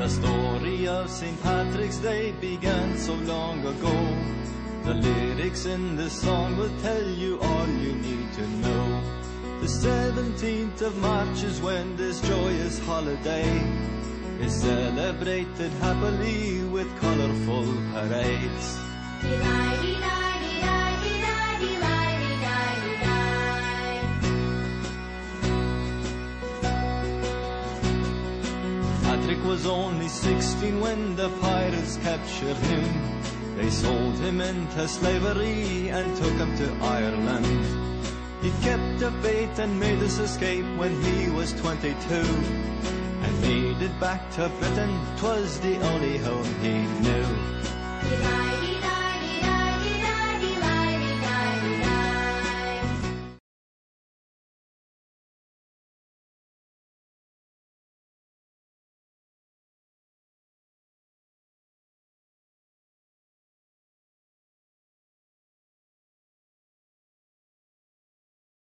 The story of St. Patrick's Day began so long ago. The lyrics in this song will tell you all you need to know. The 17th of March is when this joyous holiday is celebrated happily with colorful parades. Patrick was only 16 when the pirates captured him. They sold him into slavery and took him to Ireland. He kept the faith and made his escape when he was 22, and made it back to Britain. 'Twas the only home he knew.